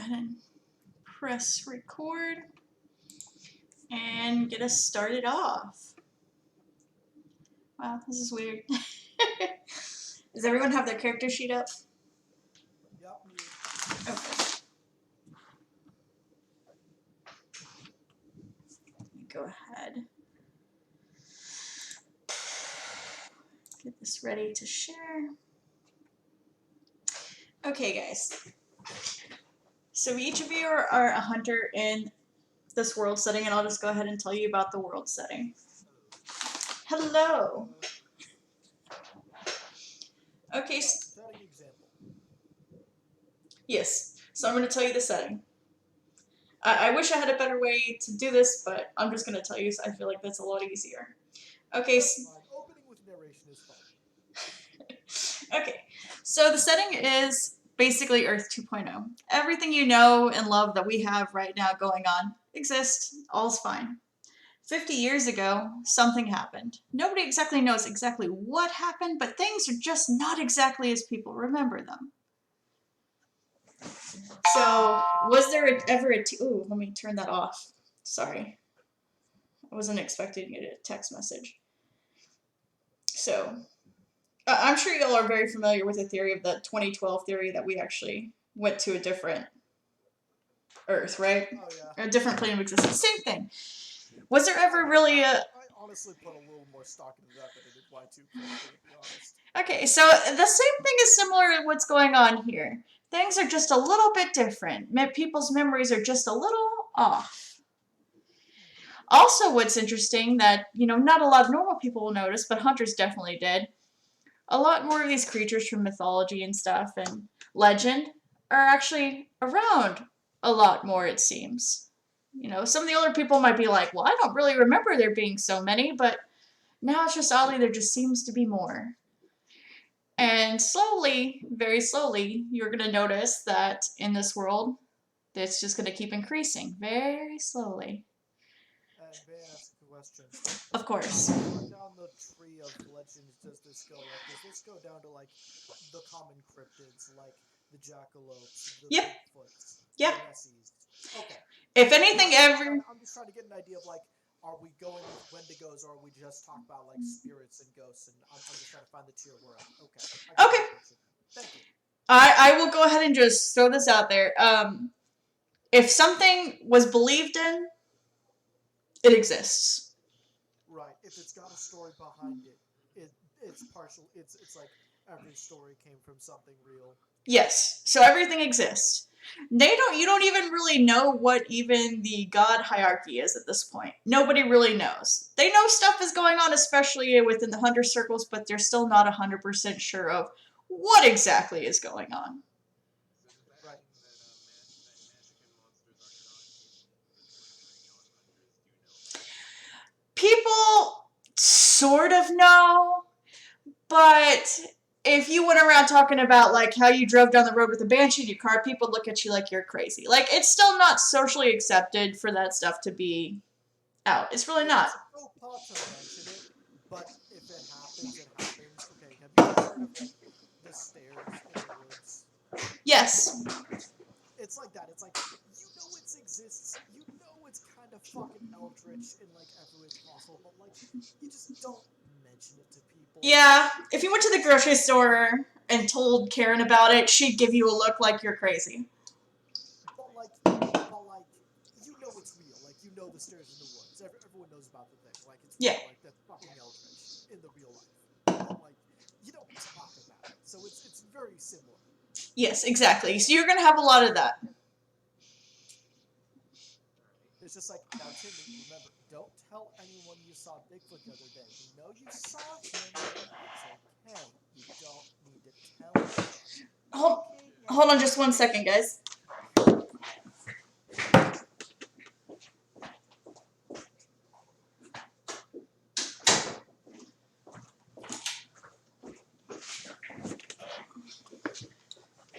ahead and press record and get us started off. Wow, this is weird. Does everyone have their character sheet up? Yep. Okay. Let me go ahead. Get this ready to share. Okay, guys. So each of you are a hunter in this world setting, and I'll just go ahead and tell you about the world setting. Hello. Okay. Setting example. Yes. So I'm going to tell you the setting. I wish I had a better way to do this, but I'm just going to tell you, so I feel like that's a lot easier. Okay. Opening with narration is fun. Okay. So the setting is basically Earth 2.0. Everything you know and love that we have right now going on exists. All's fine. 50 years ago, something happened. Nobody exactly knows exactly what happened, but things are just not exactly as people remember them. So, was there ever a... Ooh, let me turn that off. Sorry. I wasn't expecting to get a text message. So, I'm sure y'all are very familiar with the theory of the 2012 theory that we actually went to a different Earth, right? Oh, yeah. A different plane of existence. Same thing. Was there ever really a... I honestly put a little more stock into that than I did Y2K, to be honest. Okay, so the same thing is similar to what's going on here. Things are just a little bit different. People's memories are just a little off. Also, what's interesting that, not a lot of normal people will notice, but hunters definitely did. A lot more of these creatures from mythology and stuff and legend are actually around a lot more, it seems. Some of the older people might be like, well, I don't really remember there being so many, but now it's just oddly there just seems to be more. And slowly, very slowly, you're going to notice that in this world, it's just going to keep increasing very slowly. May I ask a question? Of course. Down the tree of legends, does this go? Does this go down to the common cryptids, like the jackalopes, the Bigfoots, the Nessies? Okay. If anything I'm just trying to get an idea of are we going with Wendigos, or are we just talking about spirits and ghosts? And I'm just trying to find the tier we're at. Okay. Okay. Thank you. I will go ahead and just throw this out there. If something was believed in, it exists. Right. If it's got a story behind it, it's partial. It's like every story came from something real. Yes. So everything exists. You don't even really know what even the god hierarchy is at this point. Nobody really knows. They know stuff is going on, especially within the hunter circles, but they're still not 100% sure of what exactly is going on. Right. People sort of know, but if you went around talking about how you drove down the road with a banshee in your car, people look at you like you're crazy. It's still not socially accepted for that stuff to be out. It's really not. It's no pot to mention it, but if it happens, it happens. Okay, have you heard of the stairs in the woods? Yes. It's like that. It's like it exists. It's kind of fucking eldritch in every way possible, but you just don't mention it to people. Yeah, if you went to the grocery store and told Karen about it, she'd give you a look like you're crazy. But it's real. The stairs in the woods. Everyone knows about the thing. It's that's fucking eldritch in the real life. But you don't talk about it, so it's very similar. Yes, exactly. So you're gonna have a lot of that. It's just now, Timmy, remember, don't tell anyone you saw Bigfoot the other day. You saw him. It's okay. You don't need to tell anyone. Hold on just one second, guys.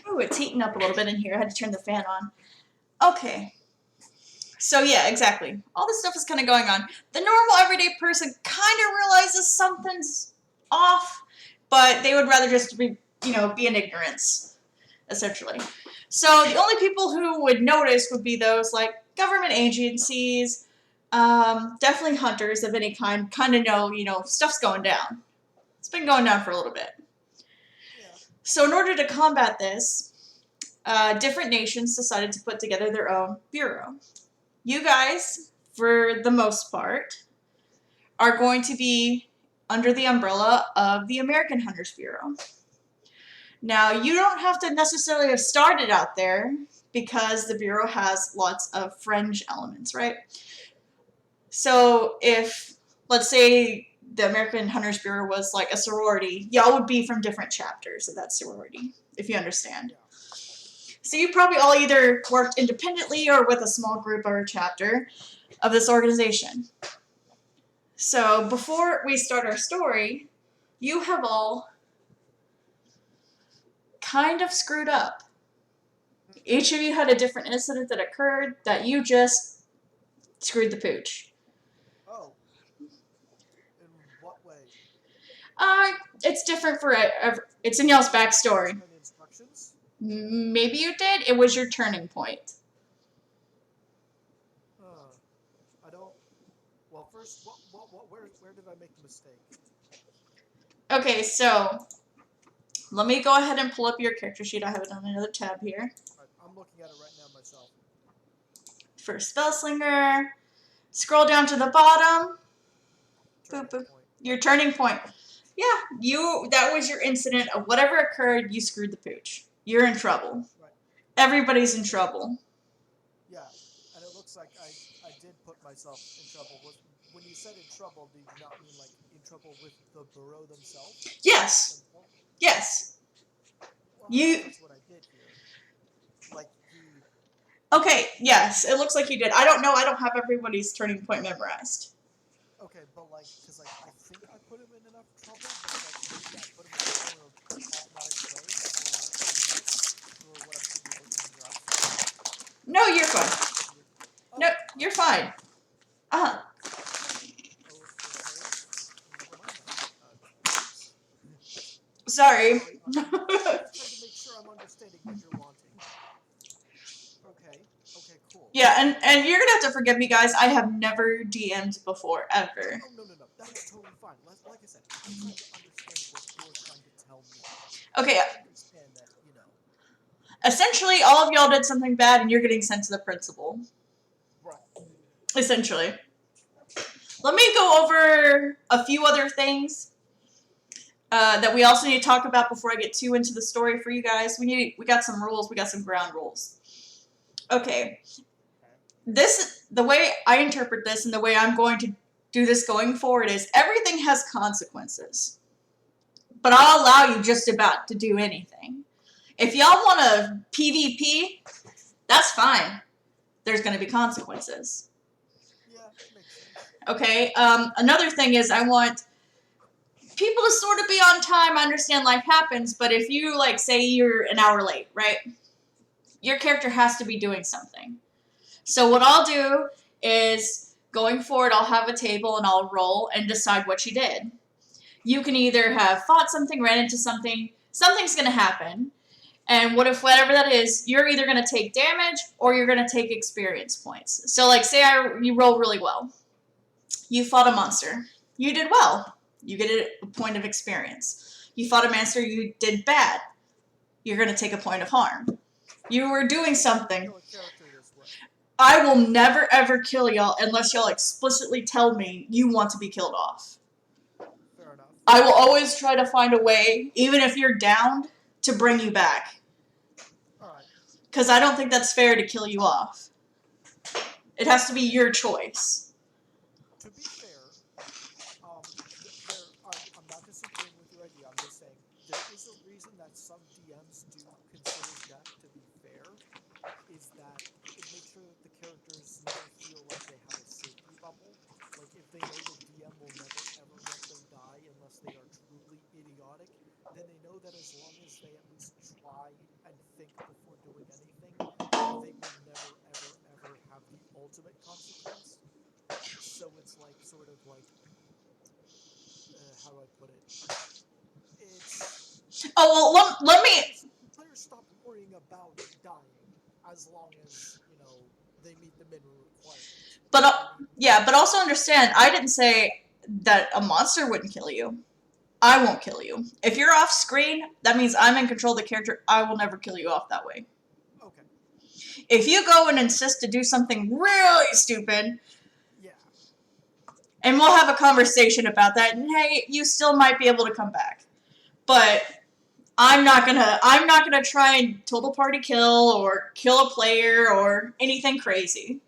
Ooh, it's heating up a little bit in here. I had to turn the fan on. Okay. So yeah, exactly. All this stuff is kind of going on. The normal everyday person kind of realizes something's off, but they would rather just be in ignorance, essentially. So the only people who would notice would be those like government agencies, definitely hunters of any kind of know, stuff's going down. It's been going down for a little bit. Yeah. So in order to combat this, different nations decided to put together their own bureau. You guys, for the most part, are going to be under the umbrella of the American Hunters Bureau. Now, you don't have to necessarily have started out there because the Bureau has lots of fringe elements, right? So if, let's say, the American Hunters Bureau was like a sorority, y'all would be from different chapters of that sorority, if you understand. Yeah. So you probably all either worked independently or with a small group or a chapter of this organization. So before we start our story, you have all kind of screwed up. Each of you had a different incident that occurred that you just screwed the pooch. Oh. In what way? It's different for it's in y'all's backstory. Any instructions? Maybe you did. It was your turning point. I don't. Well, first, where did I make the mistake? Okay, so let me go ahead and pull up your character sheet. I have it on another tab here. Right, I'm looking at it right now myself. First Spellslinger. Scroll down to the bottom. Turning Boop, boop. point. Your turning point. Yeah, that was your incident of whatever occurred, you screwed the pooch. You're in trouble. Right. Everybody's in trouble. Yeah, and it looks like I did put myself in trouble. When you said in trouble, do you not mean like in trouble with the Bureau themselves? Yes. Yes. Well, You. That's what I did here. Like Okay, yes, it looks like you did. I don't know. I don't have everybody's turning point memorized. Okay, but like, cause like I think I put him in enough trouble, but like maybe I put him in a more automatic way, or what I'm supposed to be looking up. No, you're fine. Oh, No, you're fine. Uh-huh. Sorry. I'm just trying to make sure I'm understanding what you're wanting. Okay, cool. Yeah, and you're gonna have to forgive me, guys. I have never DM'd before, ever. Oh, no. That's totally fine. Like I said, I'm trying to understand what you're trying to tell me. Okay. I understand that, Essentially, all of y'all did something bad, and you're getting sent to the principal. Right. Essentially. Let me go over a few other things that we also need to talk about before I get too into the story for you guys. We got some rules. We got some ground rules. Okay. The way I interpret this and the way I'm going to do this going forward is everything has consequences. But I'll allow you just about to do anything. If y'all want a PvP, that's fine. There's going to be consequences. Yeah, makes sense. Okay, another thing is I want people to sort of be on time. I understand life happens, but if you, like, say you're an hour late, right? Your character has to be doing something. So what I'll do is, going forward, I'll have a table and I'll roll and decide what you did. You can either have fought something, ran into something, something's going to happen. And what if whatever that is, you're either going to take damage or you're going to take experience points. So, like, say you roll really well. You fought a monster. You did well. You get a point of experience. You fought a monster. You did bad. You're going to take a point of harm. You were doing something. I will never, ever kill y'all unless y'all explicitly tell me you want to be killed off. Fair enough. I will always try to find a way, even if you're downed, to bring you back. Alright. Because I don't think that's fair to kill you off. It has to be your choice. To be fair, I'm not disagreeing with your idea. I'm just saying there is a reason that some DMs do consider death to be fair. Is that it makes sure that the characters never feel like they have a safety bubble. Like if they know the DM will never ever let them die unless they are truly idiotic, then they know that as long as they at least try and think before doing anything, they will never ever have the ultimate consequence. So it's like sort of like how do I put it? It's Oh, well, let me... players stop worrying about dying. as long as they meet the minimum requirements. But I mean, yeah, but also understand, I didn't say that a monster wouldn't kill you. I won't kill you. If you're off screen, that means I'm in control of the character. I will never kill you off that way. okay, If you go and insist to do something really stupid, yeah, and we'll have a conversation about that, and hey, you still might be able to come back. But I'm not gonna try and total party kill or kill a player or anything crazy.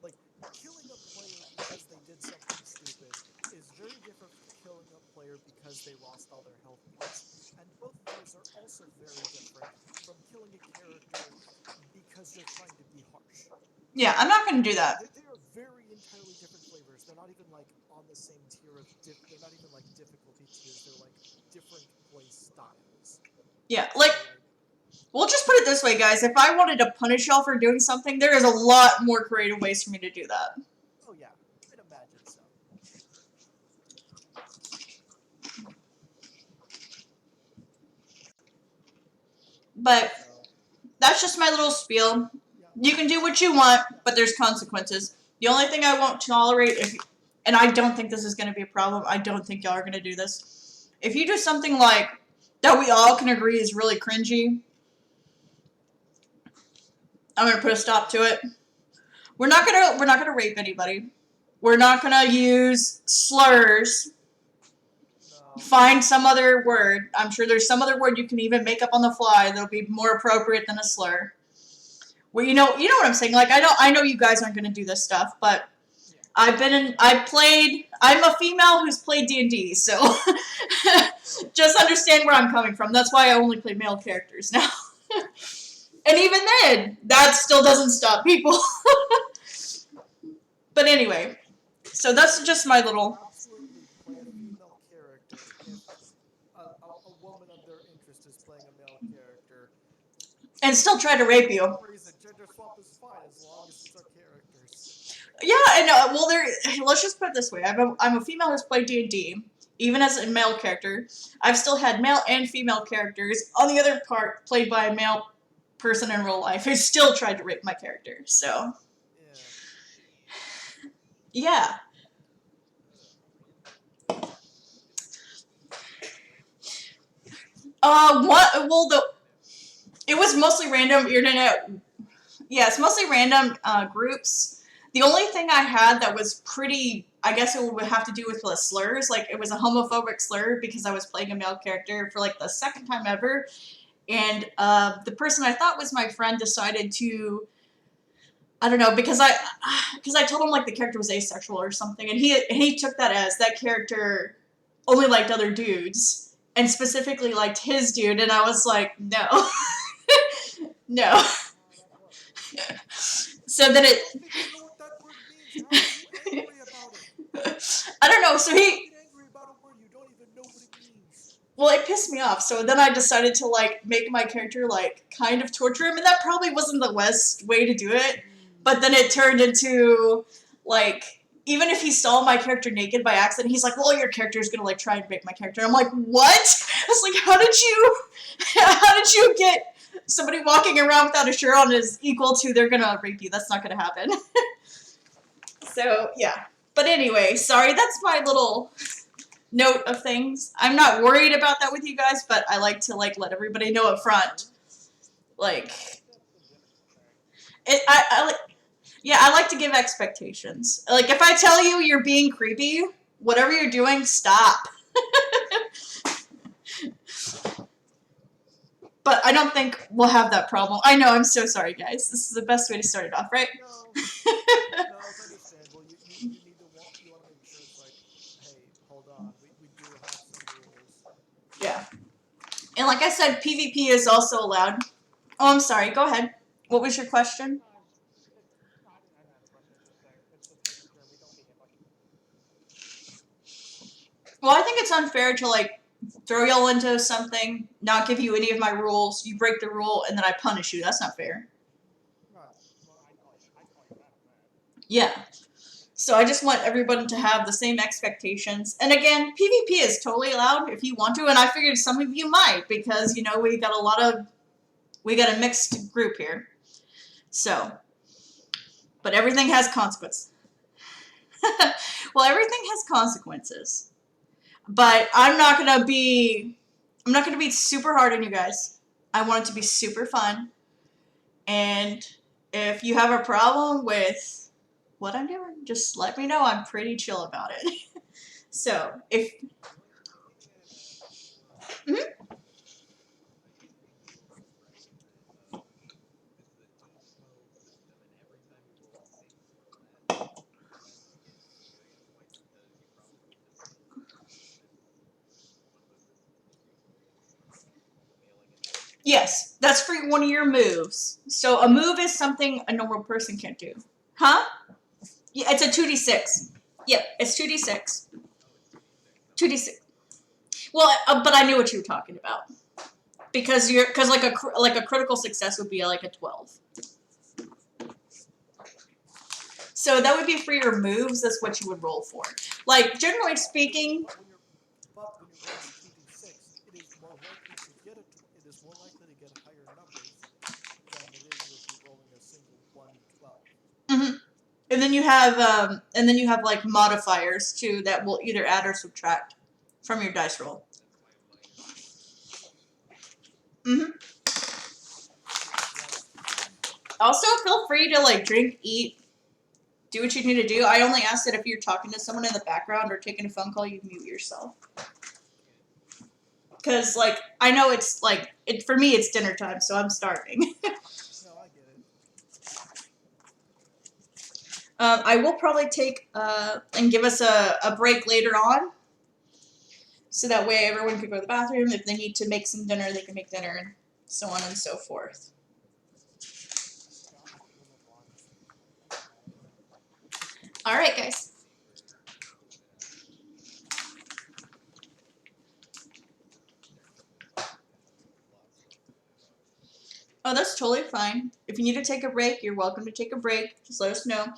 like killing a player because they did something stupid is very different from killing a player because they lost all their health points, and both of those are also very different from killing a character because they're trying to be harsh. Yeah, I'm not gonna do that. They are very entirely different flavors. They're not even like on the same tier of they're not even like difficulty tiers. They're like different play styles. Yeah, So like, like we'll just put it this way, guys. If I wanted to punish y'all for doing something, there is a lot more creative ways for me to do that. oh yeah, I'd imagine so. But So that's just my little spiel. yeah, You can do what you want, but there's consequences. The only thing I won't tolerate, and I don't think this is going to be a problem, I don't think y'all are going to do this. If you do something like that we all can agree is really cringy, I'm going to put a stop to it. We're not gonna rape anybody. We're not gonna use slurs. no, Find some other word. I'm sure there's some other word you can even make up on the fly that'll be more appropriate than a slur. Well, you know what I'm saying. Like, I know you guys aren't gonna do this stuff, but yeah, I'm a female who's played D&D, so just understand where I'm coming from. That's why I only play male characters now. And even then, that still doesn't stop people. But anyway, so that's just my little. absolutely play a female character if a woman of their interest is playing a male character. And still try to rape you. For reason, gender swap is fine as long as it's our characters. Yeah, I know. Well, let's just put it this way. I'm a female who's played D&D, even as a male character. I've still had male and female characters. On the other part, played by a male person in real life who still tried to rape my character. So, Yeah. yeah. What? Well, it was mostly random internet. Yeah, it's mostly random groups. The only thing I had that was pretty, I guess it would have to do with the slurs. Like, it was a homophobic slur because I was playing a male character for like the second time ever. And the person I thought was my friend decided to, I don't know, because I told him like the character was asexual or something, and he took that as that character only liked other dudes and specifically liked his dude, and I was like, no, no. So then I don't even know what that word means. How are you angry about it? I don't know. So How can you get angry about a word you don't even know what it means? well, it pissed me off. So then I decided to like make my character like kind of torture him, and that probably wasn't the best way to do it. But then it turned into like, even if he saw my character naked by accident, he's like, well, your character is gonna like try and rape my character. And I'm like, what? I was like, how did you get somebody walking around without a shirt on is equal to they're gonna rape you? That's not gonna happen. So yeah. But anyway, sorry, that's my little note of things. I'm not worried about that with you guys, but I like to like let everybody know up front. Like, I like to give expectations. Like, if I tell you you're being creepy, whatever you're doing, stop. But I don't think we'll have that problem. I know, I'm so sorry, guys. This is the best way to start it off, right? No, it's understandable. You need to you want to make sure it's like, hey, hold on, we do have some rules. Yeah. And like I said, PvP is also allowed. Oh, I'm sorry. Go ahead. What was your question? Well, I think it's unfair to like throw y'all into something, not give you any of my rules, you break the rule, and then I punish you. That's not fair. Yeah. So I just want everyone to have the same expectations. And again, PvP is totally allowed if you want to, and I figured some of you might because, you know, we got a mixed group here. So, but everything has consequences. Well, everything has consequences. But I'm not gonna be super hard on you guys. I want it to be super fun. And if you have a problem with what I'm doing, just let me know. I'm pretty chill about it. So if mhm. Yes, that's for one of your moves. So a move is something a normal person can't do. Huh? Yeah, it's a 2d6. Yep, it's 2d6. 2d6. Well, but I knew what you were talking about because like a critical success would be like a 12. So that would be for your moves. That's what you would roll for. Like generally speaking. But when you're rolling 2d6, it is more likely to get higher numbers than it is if you're rolling a single 1d12. Mm-hmm. And then you have like modifiers too that will either add or subtract from your dice roll. Mm-hmm. Also, feel free to like drink, eat, do what you need to do. I only ask that if you're talking to someone in the background or taking a phone call, you mute yourself. Because like I know it's like for me it's dinner time, so I'm starving. No, I get it. I will probably take and give us a break later on. So that way everyone can go to the bathroom. If they need to make some dinner, they can make dinner, and so on and so forth. All right, guys. Oh, that's totally fine. If you need to take a break, you're welcome to take a break. Just let us know.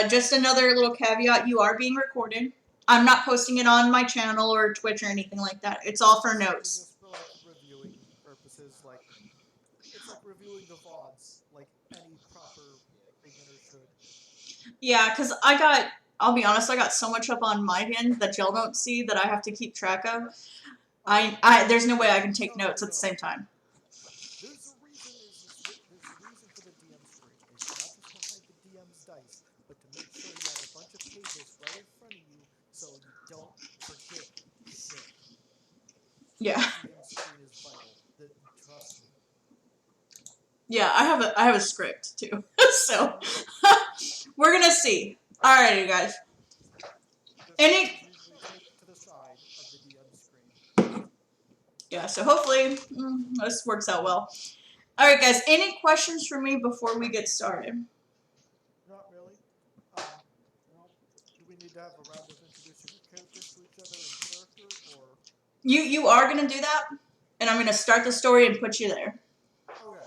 Just another little caveat, you are being recorded. I'm not posting it on my channel or Twitch or anything like that. It's all for notes. Just for like reviewing purposes, like it's like reviewing the VODs, like any proper beginner should. Yeah, because I'll be honest, I got so much up on my end that y'all don't see that I have to keep track of. There's no way I can take notes at the same time. There's a reason for the DM screen. It's not just to hide the DM's dice, but to make sure you have a bunch of pages right in front of you so you don't forget shit. Yeah. The DM screen is vital. Trust me. Yeah, I have a script too. So we're gonna see. Alrighty, you guys. Any usually taped to the side of the DM screen. Yeah, so hopefully this works out well. Alright guys, any questions for me before we get started? Not really. Do we need to have a round of introducing your characters to each other in character, or? You are gonna do that, and I'm gonna start the story and put you there. Okay.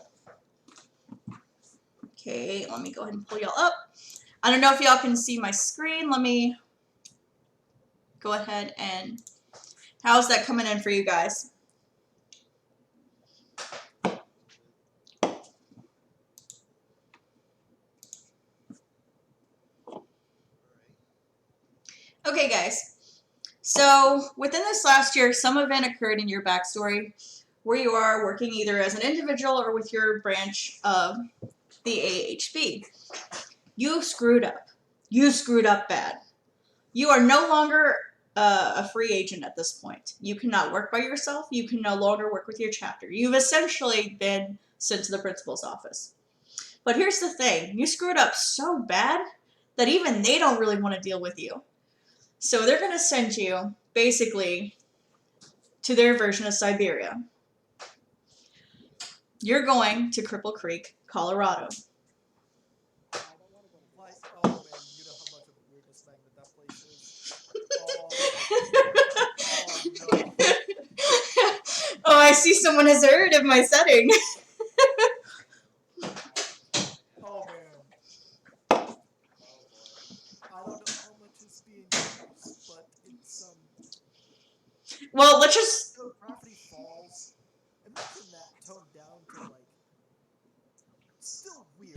Okay, let me go ahead and pull y'all up. I don't know if y'all can see my screen. Let me go ahead and how's that coming in for you guys? Okay, guys. So within this last year, some event occurred in your backstory where you are working either as an individual or with your branch of the AHB. You screwed up. You screwed up bad. You are no longer a free agent at this point. You cannot work by yourself. You can no longer work with your chapter. You've essentially been sent to the principal's office. But here's the thing. You screwed up so bad that even they don't really want to deal with you. So they're going to send you, basically, to their version of Siberia. You're going to Cripple Creek, Colorado. Like, oh man, you know how much of the weirdest thing that place is? Oh no. Oh, I see someone has heard of my setting. Oh man. I don't know how much is being used, but it's Well, let's just. Gravity Falls. Imagine that toned down to like. Still weird,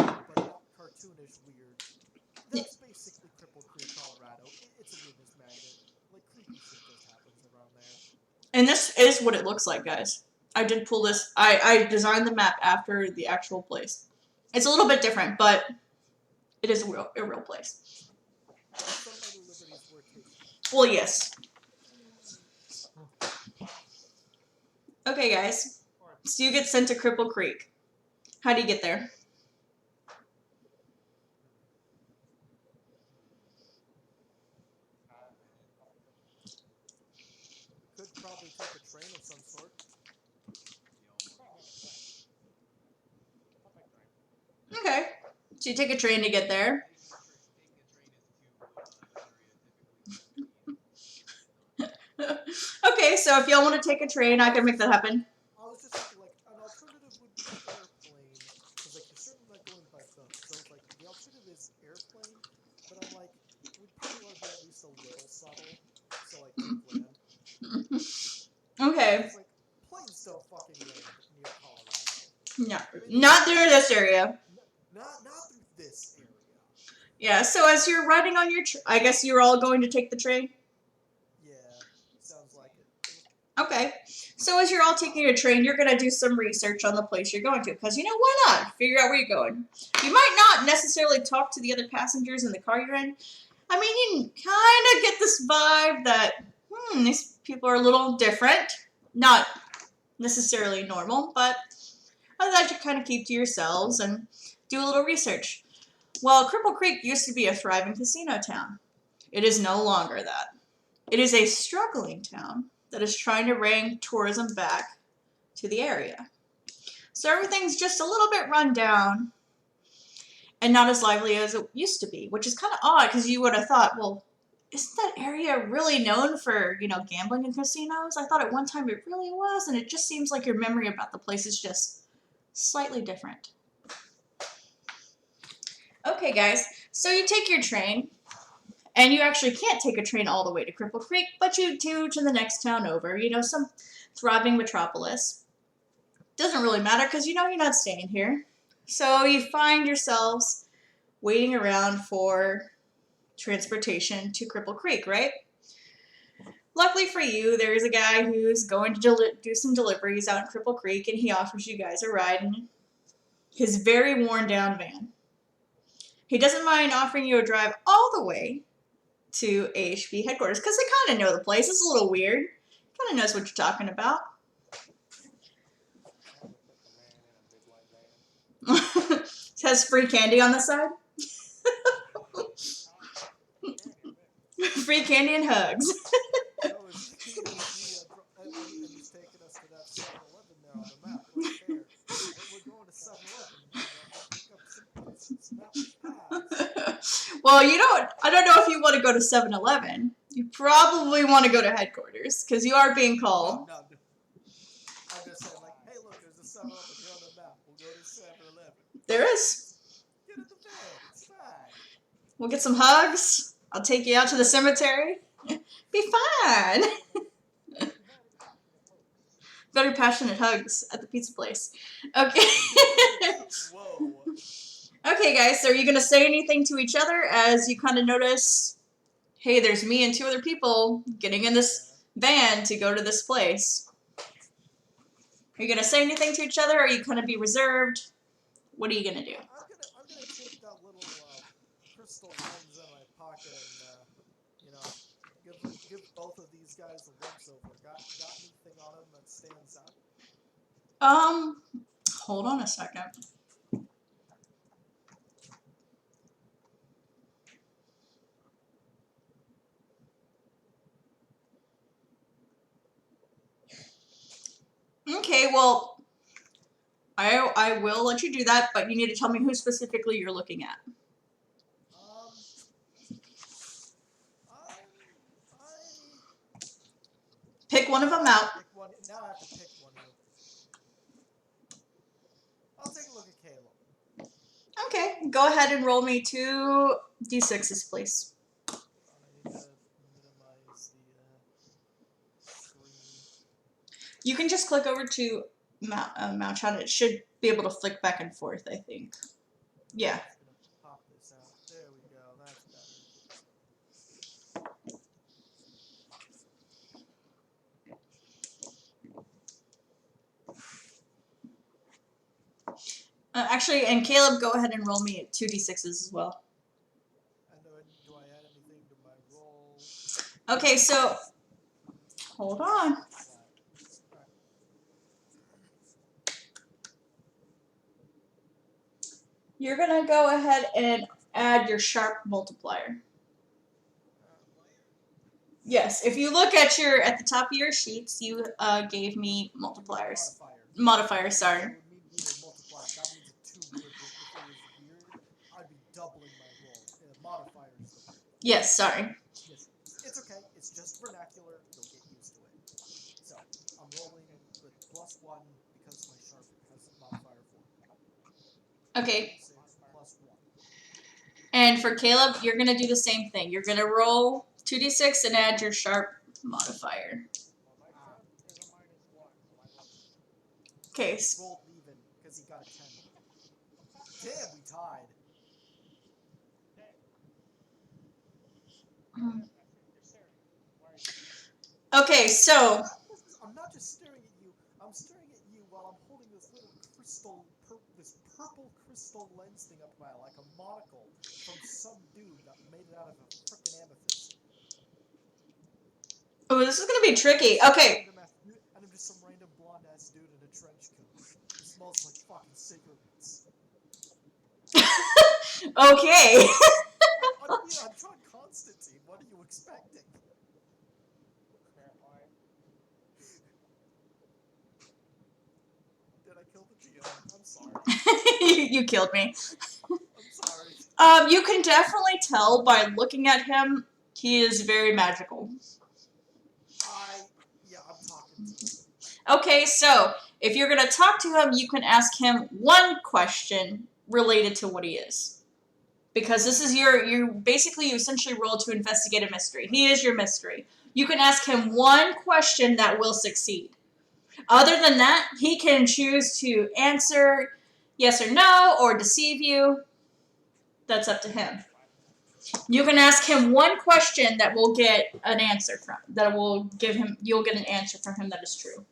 cartoonish weird. That's basically Cripple Creek, Colorado. It's a weirdness magnet. Like, creepy shit just happens around there. And this is what it looks like, guys. I did pull this. I designed the map after the actual place. It's a little bit different, but it is a real place. Some minor liberties were taken. Well, yes. Okay, guys. So you get sent to Cripple Creek. How do you get there? Could probably take a train of some sort. Okay. So you take a train to get there. Okay, so if y'all want to take a train, I can make that happen. I was just thinking, like, an alternative would be airplane. Because, like, you're certainly not going by foot. So it's like, the alternative is airplane. But I'm like, we'd probably want to be at least a little subtle. So, like, take land. Okay. It's like, planes don't fucking land near Colorado. No, not through this area. Not through this area. Yeah, so as you're riding on your I guess you're all going to take the train? Yeah, sounds like it. Okay. So as you're all taking a train, you're going to do some research on the place you're going to. Because, you know, why not? Figure out where you're going. You might not necessarily talk to the other passengers in the car you're in. I mean, you kind of get this vibe that, these people are a little different. Not necessarily normal, but I thought you'd kind of keep to yourselves and do a little research. Well, Cripple Creek used to be a thriving casino town. It is no longer that. It is a struggling town that is trying to bring tourism back to the area. So everything's just a little bit run down and not as lively as it used to be, which is kind of odd because you would have thought, well, isn't that area really known for, gambling and casinos? I thought at one time it really was, and it just seems like your memory about the place is just slightly different. Okay, guys, so you take your train, and you actually can't take a train all the way to Cripple Creek, but you do to the next town over, some thriving metropolis. Doesn't really matter because you're not staying here. So you find yourselves waiting around for transportation to Cripple Creek, right? Luckily for you, there's a guy who's going to do some deliveries out in Cripple Creek, and he offers you guys a ride in his very worn down van. He doesn't mind offering you a drive all the way to AHP headquarters because they kind of know the place. It's a little weird. Kind of knows what you're talking about. It has free candy on the side. Free candy and hugs. And he's taking us to that 7-Eleven there on the map, right there. We're going to 7-Eleven. Pick up some pads. Well, I don't know if you want to go to 7-Eleven. You probably want to go to headquarters because you are being called. No. I'm just saying, like, hey, look, there's a 7-Eleven here on the map. We'll go to 7-Eleven. There is. Get in the van. It's fine. We'll get some hugs. I'll take you out to the cemetery. Be fine. Very passionate hugs at the pizza place. Okay. Whoa. Okay, guys, so are you going to say anything to each other as you kind of notice, hey, there's me and two other people getting in this van to go to this place? Are you going to say anything to each other, or are you going to be reserved? What are you going to do? I'm gonna take that little crystal lens in my pocket and give both of these guys a once over. Got anything on them that stands out? Hold on a second. Okay, well, I will let you do that, but you need to tell me who specifically you're looking at. Pick one of them out. Now I have to pick one. I'll take a look at Caleb. Okay, go ahead and roll me 2 d6s, please. I need to minimize the screen. You can just click over to Mount Chat. It should be able to flick back and forth, I think. Yeah. Pop Actually, and Caleb, go ahead and roll me 2d6s as well. And then, do I add anything to my roll? Okay, so hold on. Alright. You're gonna go ahead and add your sharp multiplier. Yes, if you look at the top of your sheets, you gave me multipliers. Modifiers, sorry. That would mean a multiplier. That means a 2 would. If it was weird, I'd be doubling my roll. Modifier is the weird thing. Yes, sorry. Yes. It's okay. It's just vernacular. You'll get used to it. So, I'm rolling with +1 because my sharp has a modifier 4. Okay. +1. And for Caleb, you're gonna do the same thing. You're gonna roll 2d6 and add your sharp modifier. Okay. Rolled even because he got a 10. Damn, we tied. Okay, so I'm not just staring at you. I'm staring at you while I'm holding this little crystal, this purple crystal lens thing up my eye, like a monocle from some dude that made it out of a frickin' amethyst. oh, this is gonna be tricky. Okay. And I'm just some random blonde ass dude in a trench coat. He smells like fucking cigarettes. Okay. I'm trying Constantine. What are you expecting? Did I kill the DM? I'm sorry. You killed me. I'm sorry. You can definitely tell by looking at him, he is very magical. I'm talking to him. Okay, so if you're gonna talk to him, you can ask him one question related to what he is. Because this is you essentially roll to investigate a mystery. He is your mystery. You can ask him one question that will succeed. Other than that, he can choose to answer yes or no or deceive you. That's up to him. You can ask him one question that will get an answer from. That will give him. You'll get an answer from him that is true.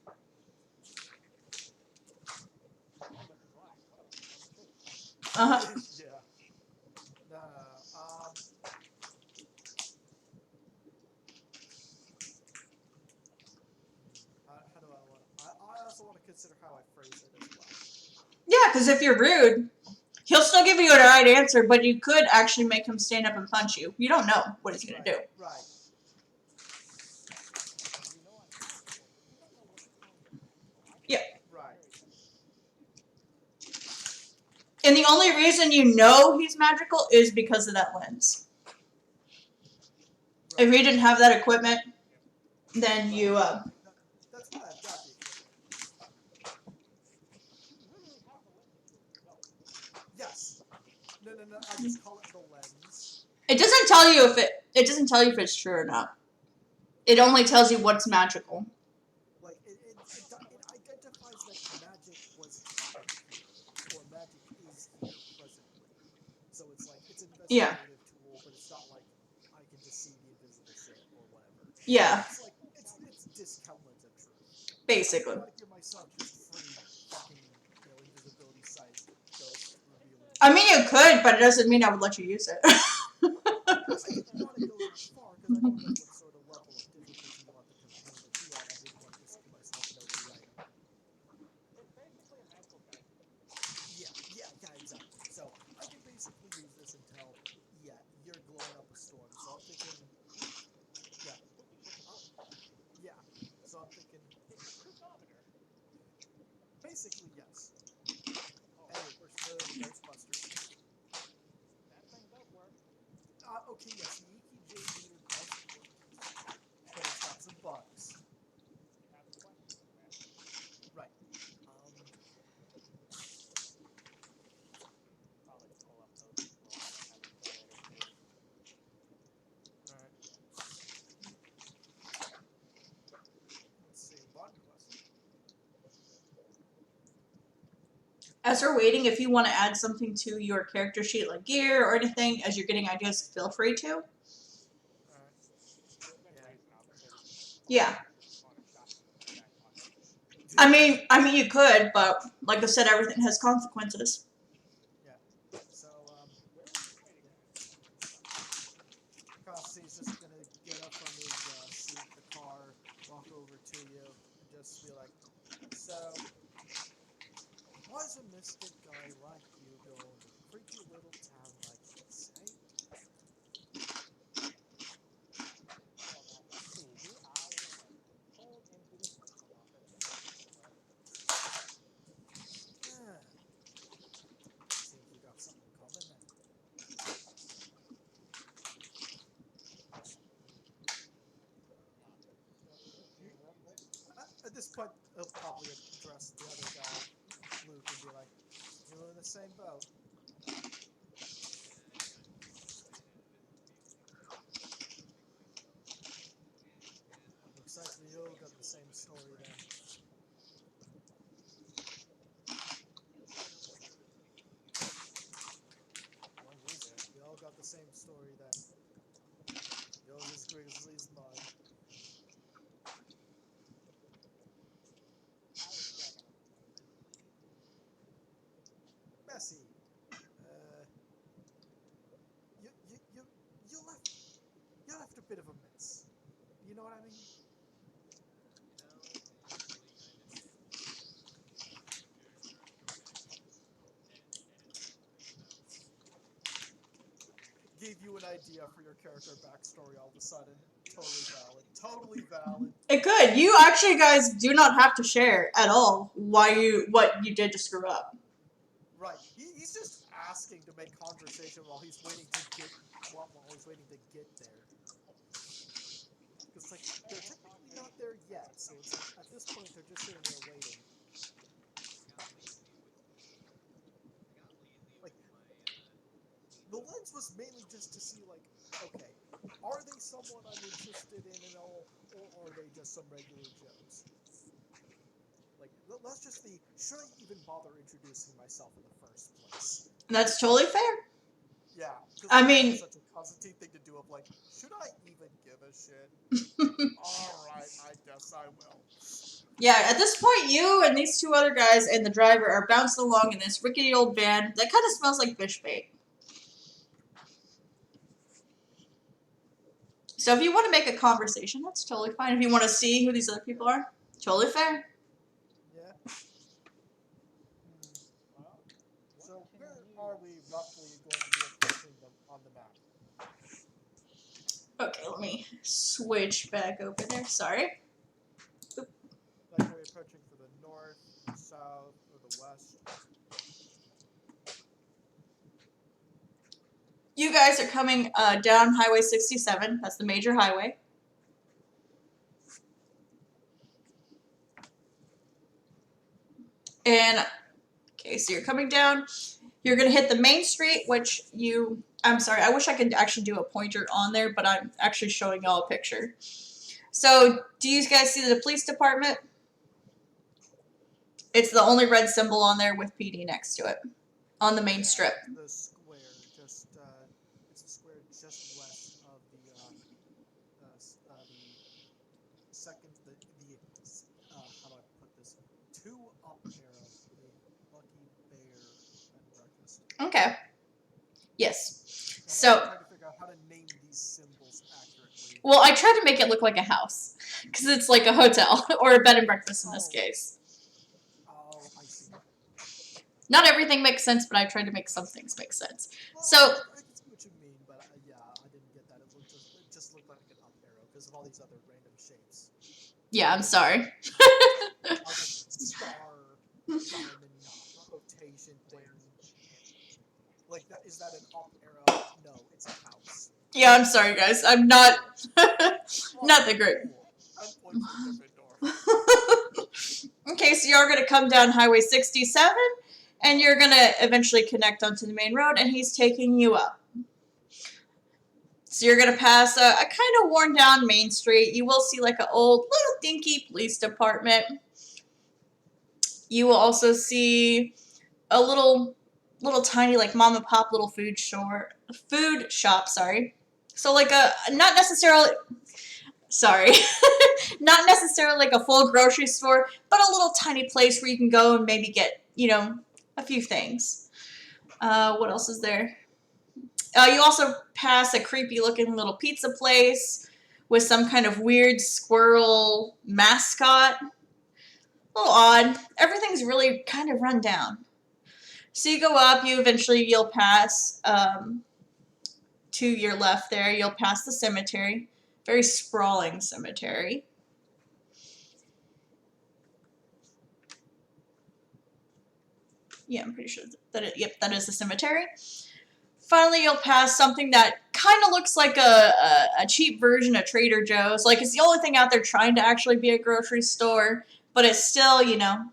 Yeah. No. How do I want to? I also want to consider how I phrase it as well. Yeah, because if you're rude, he'll still give you the right answer, but you could actually make him stand up and punch you. You don't know what he's going to do. Right. Yeah. Right. And the only reason you know he's magical is because of that lens. If he didn't have that equipment, then you... That's why I've got the equipment. Yes. No. I just call it the lens. It doesn't tell you if it's true or not. It only tells you what's magical. Like it identifies that magic was here, or magic is here presently. So it's like it's an investigative tool, but it's not like I can just see the invisible shit or whatever. Yeah. It's like it's discount lens of truth. Basically. I want to give myself just free fucking invisibility sight ghost revealing. I mean, you could, but it doesn't mean I would let you use it. I didn't want to go that far because I don't know what sort of level of difficulty you want the campaign to be at. I didn't want to just give myself no item. Yeah, exactly. So I can basically use this until you're glowing up a storm. So I'm thinking, So I'm thinking, basically yes. Hey, we're still in Ghostbusters. Okay, yes, the EKJ meter does work, but it's got some bugs. Right. Alright. Let's see, bug quest. As we're waiting, if you want to add something to your character sheet, like gear or anything, as you're getting ideas, feel free to. Yeah. I mean, you could, but like I said, everything has consequences. pessimistic guy like you go into a creepy little town like this, eh? Ah, seems we got something in common then. At this point, he'll probably address the other guy, Luke, and be like, "You're in the same boat." Looks like we all got the same story then. We all got the same story then. Yours is grisly as mine. Messy. You you you you left a bit of a mess. You know what I mean? Gave you an idea for your character backstory all of a sudden. Totally valid. Totally valid. It could. You actually guys do not have to share at all what you did to screw up. Right. He's just asking to make conversation while he's waiting to get there. Because like they're technically not there yet, so it's like at this point they're just sitting there waiting. Like the lens was mainly just to see like, okay, are they someone I'm interested in and all, or are they just some regular Joes? Like, let's just see, should I even bother introducing myself in the first place? That's totally fair. Yeah. I mean, it's such a cosity thing to do of like, should I even give a shit? Alright, I guess I will. Yeah, at this point, you and these two other guys and the driver are bouncing along in this rickety old van that kind of smells like fish bait. So if you want to make a conversation, that's totally fine. If you want to see who these other people are, totally fair. Yeah. So where are we roughly going to be approaching them on the map? Okay, let me switch back over there. Sorry. Like, are we approaching for the north, the south, or the west? You guys are coming down Highway 67. That's the major highway. And, okay, so you're coming down. You're going to hit the main street, which I'm sorry, I wish I could actually do a pointer on there, but I'm actually showing y'all a picture. So, do you guys see the police department? It's the only red symbol on there with PD next to it on the main strip. The square, just it's a square just west of the second how do I put this? 2 up arrow, the Lucky Bear and breakfast. Okay. Yes. I'm So trying to figure out how to name these symbols accurately. Well, I tried to make it look like a house because it's like a hotel or a bed and breakfast in this case. Oh, I see. Not everything makes sense, but I tried to make some things make sense. Well, So I can see what you mean, but yeah, I didn't get that. It just looked like an up arrow because of all these other random shapes. yeah, I'm sorry. Star, diamond, rotation thing. Like that? Is that an up arrow? No, it's a house. Yeah, I'm sorry, guys. I'm not not the great. I'm pointing to Gryffindor. Okay, so you're gonna come down Highway 67, and you're gonna eventually connect onto the main road, and he's taking you up. So you're gonna pass a kind of worn down main street. You will see like an old little dinky police department. You will also see a little tiny like mom and pop little food shop. Sorry. So like not necessarily not necessarily like a full grocery store, but a little tiny place where you can go and maybe get a few things. What else is there? You also pass a creepy looking little pizza place with some kind of weird squirrel mascot. A little odd. Everything's really kind of run down. So you go up, you'll pass to your left there, you'll pass the cemetery. Very sprawling cemetery. Yeah, I'm pretty sure yep, that is the cemetery. Finally, you'll pass something that kind of looks like a cheap version of Trader Joe's. Like, it's the only thing out there trying to actually be a grocery store, but it's still, you know,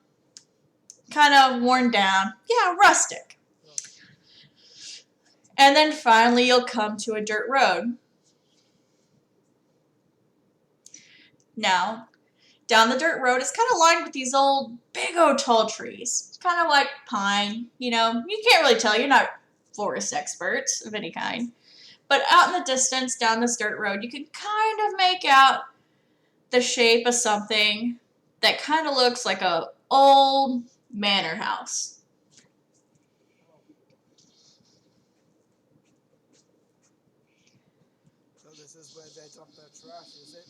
kind of worn down. Yeah, rustic. And then finally, you'll come to a dirt road. Now, down the dirt road, it's kind of lined with these old, big old tall trees. Kind of like pine, you know. You can't really tell. You're not forest experts of any kind. But out in the distance, down this dirt road, you can kind of make out the shape of something that kind of looks like a old manor house. So this is where they dump their trash, is it?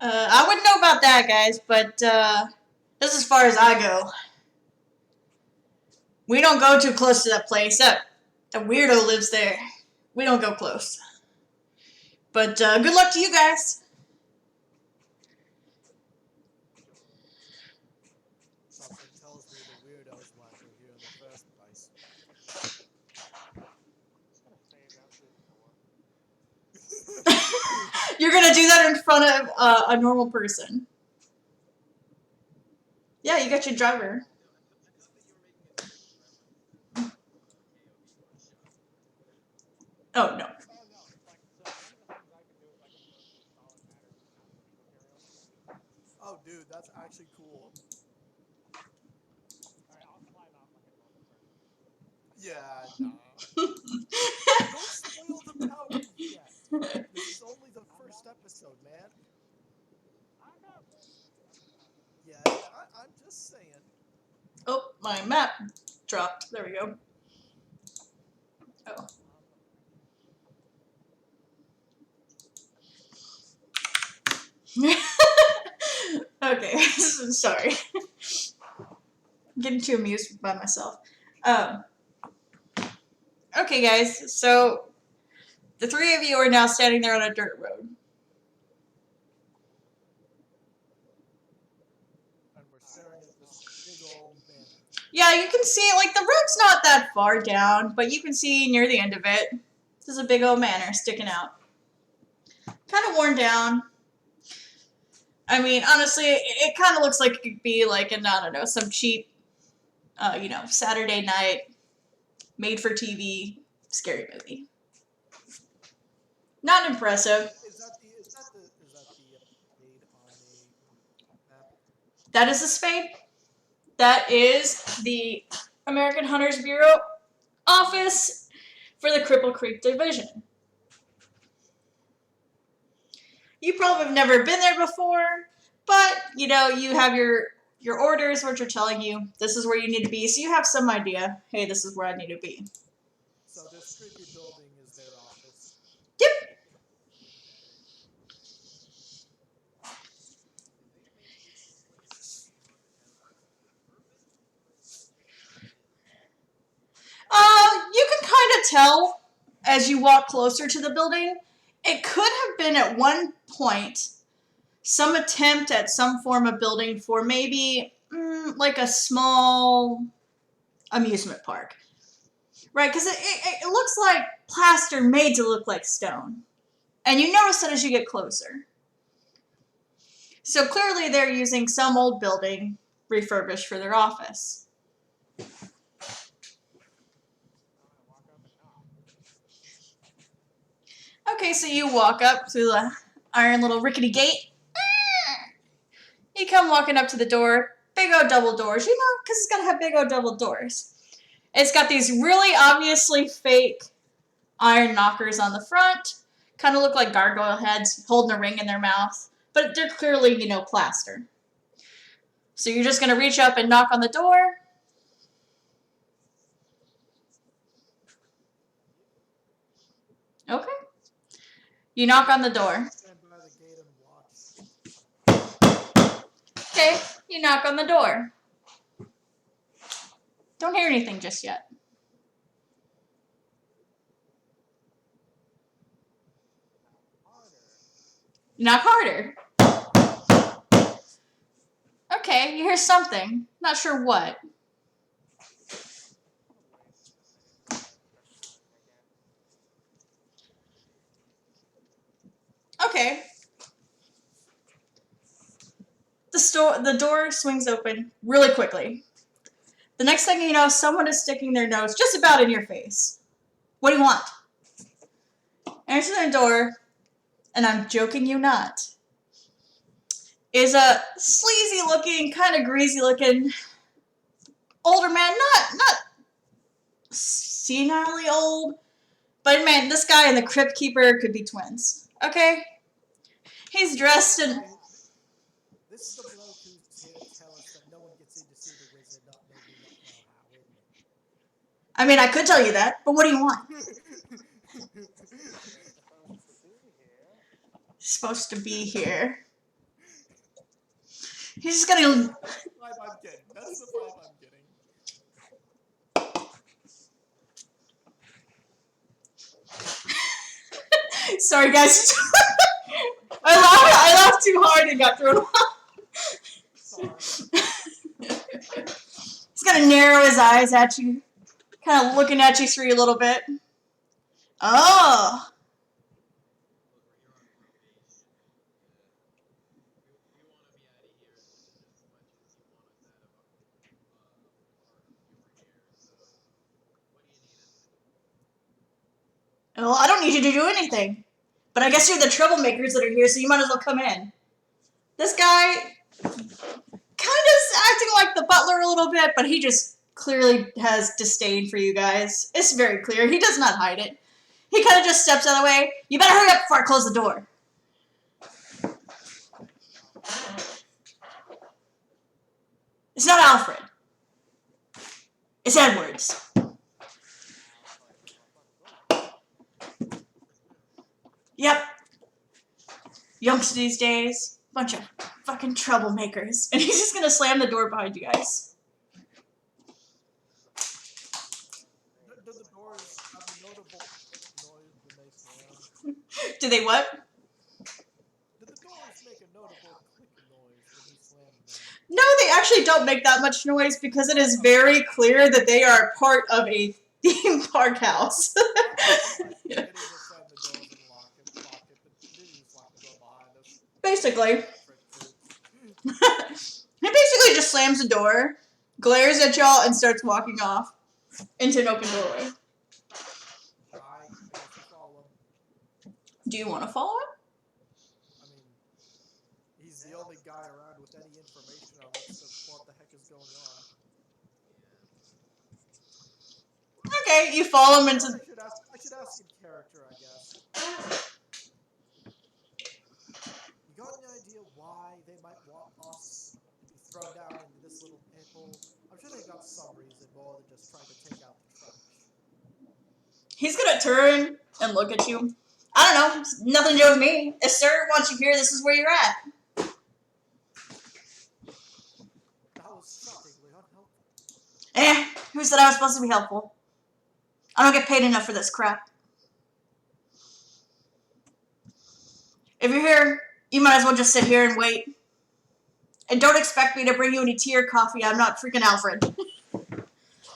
I wouldn't know about that, guys, but this is as far as I go. We don't go too close to that place. That weirdo lives there. We don't go close. But good luck to you guys. Something tells me the weirdos why we're here in the first place. You're gonna do that in front of a normal person. Yeah, you got your driver. Oh, no. Oh, dude, that's actually cool. Yeah, nah. Don't spoil the powder yet. This is only the first episode, man. Yeah, I'm just saying. Oh, my map dropped. There we go. Oh. Okay, sorry. I'm getting too amused by myself. Okay, guys, so the three of you are now standing there on a dirt road. And we're staring at this big old banner. Yeah, you can see, like, the road's not that far down, but you can see near the end of it, there's a big old manor sticking out. Kind of worn down. I mean, honestly, it kind of looks like it could be like, I don't know, some cheap, you know, Saturday night, made-for-TV scary movie. Not impressive. Is that the spade on a map? That is a spade. That is the American Hunters Bureau office for the Cripple Creek Division. You probably have never been there before, but, you know, you have your orders, which are telling you this is where you need to be, so you have some idea, hey, this is where I need to be. So this creepy building is their office. Yep. You can kind of tell as you walk closer to the building. It could have been at one point some attempt at some form of building for maybe like a small amusement park. Right, because it looks like plaster made to look like stone. And you notice that as you get closer. So clearly they're using some old building refurbished for their office. Okay, so you walk up through the iron little rickety gate. You come walking up to the door. Big old double doors, you know, because it's got to have big old double doors. It's got these really obviously fake iron knockers on the front. Kind of look like gargoyle heads holding a ring in their mouth. But they're clearly, you know, plaster. So you're just going to reach up and knock on the door. Okay. You knock on the door. Stand by the gate and watch. Okay, you knock on the door. Don't hear anything just yet. Knock harder. Okay, you hear something. Not sure what. Okay. The door swings open really quickly. The next thing you know, someone is sticking their nose just about in your face. What do you want? Answer the door, and I'm joking you not, is a sleazy looking, kind of greasy looking older man, not senilely old, but man, this guy and the crypt keeper could be twins. Okay? He's dressed in. This is the bloke who's here to tell us that no one gets in to see the wizard, not know how, isn't it? I mean, I could tell you that, but what do you want? He's supposed to be here. He's just gonna. That's the vibe I'm getting. That's the vibe I'm getting. Sorry, guys. I laughed too hard and got thrown off. Sorry. He's gonna narrow his eyes at you, kind of looking at you through a little bit. Oh. Well, I don't need you to do anything. But I guess you're the troublemakers that are here, so you might as well come in. This guy kind of acting like the butler a little bit, but he just clearly has disdain for you guys. It's very clear. He does not hide it. He kind of just steps out of the way. You better hurry up before I close the door. It's not Alfred. It's Edwards. Yep. Youngsters these days. Bunch of fucking troublemakers. And he's just gonna slam the door behind you guys. Do the doors have a notable noise when they slam? Do they what? Do the doors make a notable click noise when he slams them? No, they actually don't make that much noise because it is very clear that they are part of a theme park house. Basically. He basically just slams the door, glares at y'all, and starts walking off into an open doorway. Do you want to follow him? I mean, he's the only guy around with any information on what the heck is going on. Okay, you follow him into... I should ask in character, I guess. You got any idea why they might want us to be thrown down into this little pit hole? I'm sure they got some reason more than just trying to take out the trash. He's gonna turn and look at you. I don't know. It's nothing to do with me. If sir wants you here, this is where you're at. That was shockingly unhelpful. Who said I was supposed to be helpful? I don't get paid enough for this crap. If you're here, you might as well just sit here and wait. And don't expect me to bring you any tea or coffee. I'm not freaking Alfred.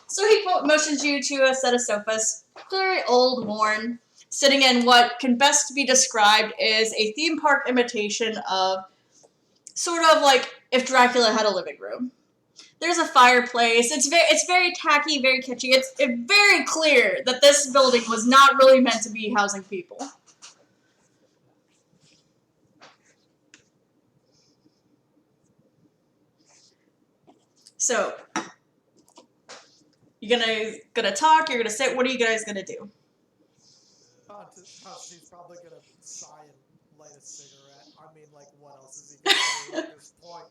So he motions you to a set of sofas. Very old, worn. Sitting in what can best be described as a theme park imitation of sort of like if Dracula had a living room. There's a fireplace. It's very tacky, very kitschy. It's very clear that this building was not really meant to be housing people. So, you're gonna talk, you're gonna sit, what are you guys gonna do? He's probably gonna sigh and light a cigarette. I mean, like, what else is he gonna do at this point?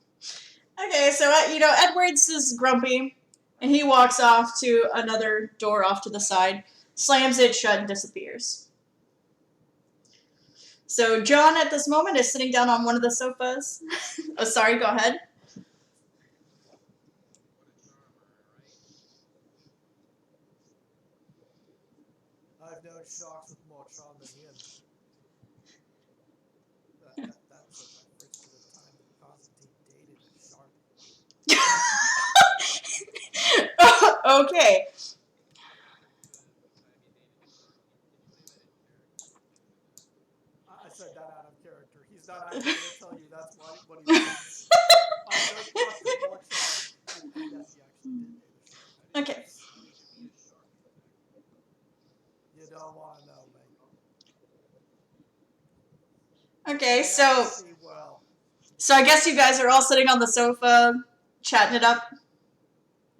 Okay, so, Edwards is grumpy, and he walks off to another door off to the side, slams it shut, and disappears. So, John, at this moment, is sitting down on one of the sofas. Oh, sorry, go ahead. I've known sharks with more charm than him. That's a reference to the time that Constantine dated a shark. Okay. I said that out of character. He's not actually going to tell you that's what he means. I've known sharks with more charm. And yes, he actually did date a shark. Okay. You don't want to know, mate. Okay, Yeah, see, well. so I guess you guys are all sitting on the sofa, chatting it up.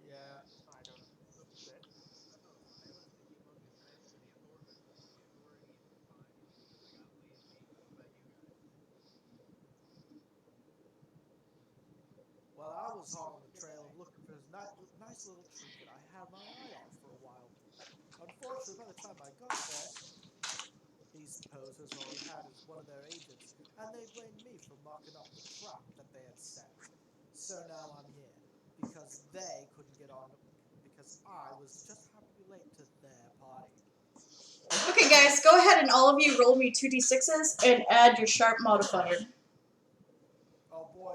Yeah, I don't know. Well, I was hot on the trail and looking for this nice little treat that I had my eye on for a while. Unfortunately, by the time I got there, these posers already had as one of their agents, and they blamed me for mucking up the trap that they had set. So now I'm here, because they couldn't get on, because I was just happy to be late to their party. Okay, guys, go ahead and all of you roll me 2d6s and add your sharp modifier. Oh boy.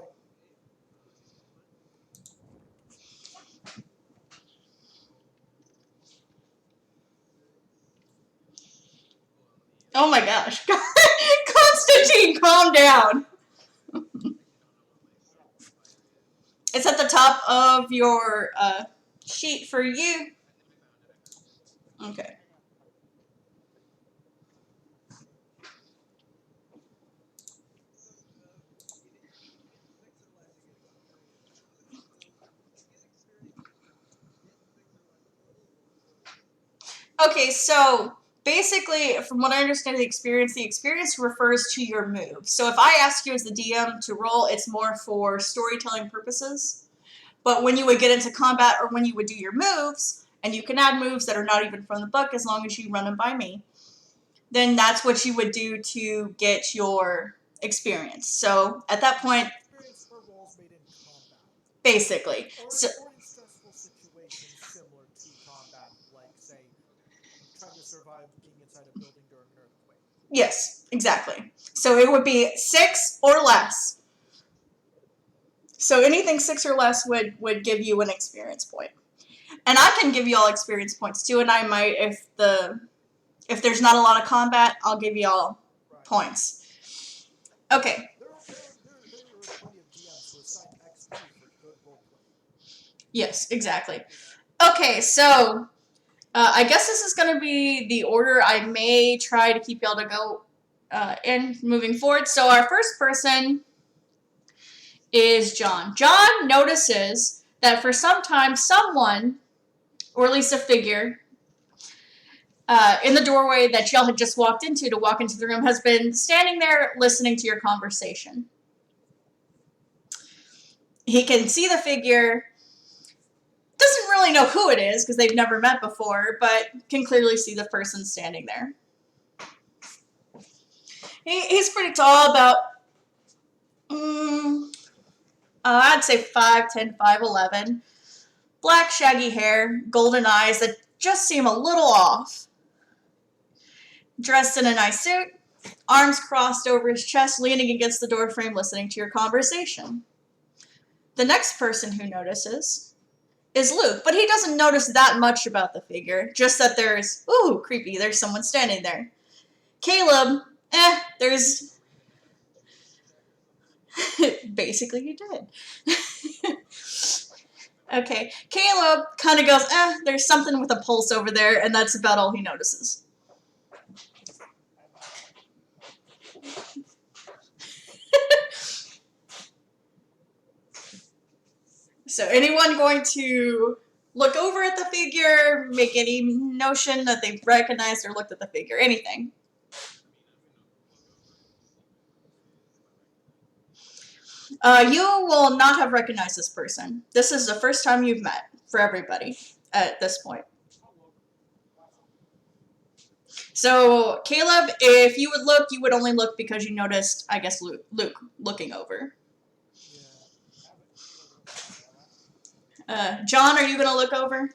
Oh my gosh. Constantine, calm down. It's at the top of your sheet for you. Okay. Okay, so basically, from what I understand of the experience refers to your move. So if I ask you as the DM to roll, it's more for storytelling purposes. But when you would get into combat or when you would do your moves, and you can add moves that are not even from the book as long as you run them by me, then that's what you would do to get your experience. So at that point, Experience for roles made in combat. basically. Or in stressful situations similar to combat, like, say, trying to survive being inside a building during an earthquake. Yes, exactly. So it would be 6 or less. So anything 6 or less would give you an experience point. And I can give you all experience points too, and I might, if there's not a lot of combat, I'll give you all points. Okay. There are plenty of DMs who assign XP for good roleplay. Yes, exactly. Okay, so I guess this is going to be the order I may try to keep y'all to go in moving forward. So our first person is John. John notices that for some time someone, or at least a figure, in the doorway that y'all had just walked into to walk into the room has been standing there listening to your conversation. He can see the figure, doesn't really know who it is because they've never met before, but can clearly see the person standing there. He's pretty tall, about, I'd say 5'10", 5'11". Black shaggy hair, golden eyes that just seem a little off. Dressed in a nice suit, arms crossed over his chest, leaning against the doorframe, listening to your conversation. The next person who notices is Luke, but he doesn't notice that much about the figure, just that there's, ooh, creepy, there's someone standing there. Caleb, there's... Basically, you did. Okay, Caleb kind of goes, there's something with a pulse over there, and that's about all he notices. So anyone going to look over at the figure, make any notion that they've recognized or looked at the figure, anything? You will not have recognized this person. This is the first time you've met for everybody at this point. So, Caleb, if you would look, you would only look because you noticed, I guess, Luke looking over. Yeah. John, are you going to look over?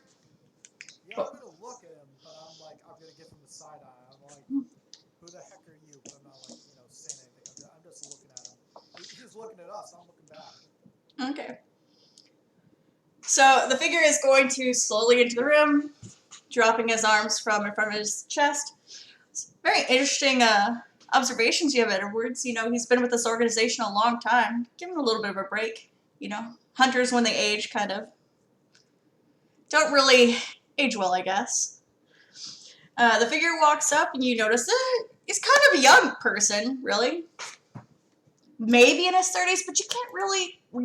Yeah, I'm gonna look at him, but I'm going to give him a side eye. I'm like, who the heck are you? But I'm not like, saying anything. I'm just looking at him. He's looking at us. I'm looking back. Okay. So the figure is going to slowly into the room, dropping his arms from in front of his chest. It's very interesting observations you have, Edwards. He's been with this organization a long time. Give him a little bit of a break. Hunters, when they age, kind of don't really age well, I guess. The figure walks up, and you notice that he's kind of a young person, really. Maybe in his 30s, but you can't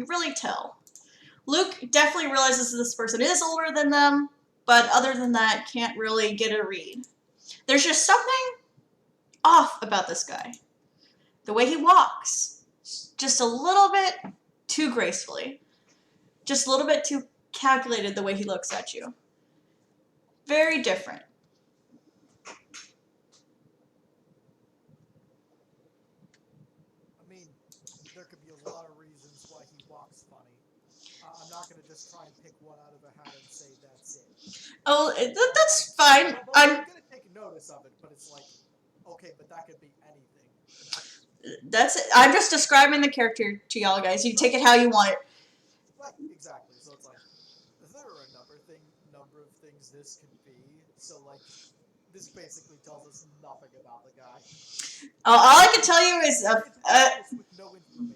really tell. Luke definitely realizes this person is older than them, but other than that, can't really get a read. There's just something off about this guy. The way he walks, just a little bit too gracefully. Just a little bit too calculated the way he looks at you. Very different. I mean, there could be a lot of reasons why he walks funny. I'm not going to just try and pick one out of a hat and say that's it. Oh, that's fine. But I'm going to take notice of it, but it's like, okay, but that could be anything. That's it. I'm just describing the character to y'all guys. You take it how you want it. Right, exactly. So it's like, there are a number of things this could be. So like, this basically tells us nothing about the guy. All I can tell you is with no information.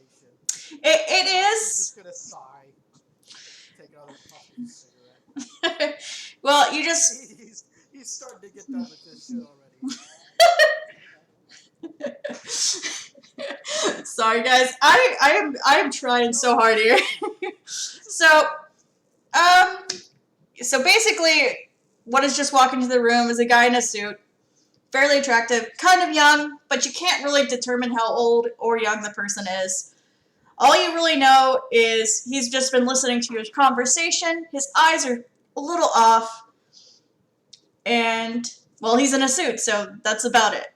It is. He's just gonna sigh, take another puff of his cigarette. Well, you just. He's starting to get done with this shit already. Sorry, guys. I am trying so hard here. So basically, what is just walking into the room is a guy in a suit, fairly attractive, kind of young, but you can't really determine how old or young the person is. All you really know is he's just been listening to your conversation. His eyes are a little off, and well, he's in a suit, so that's about it.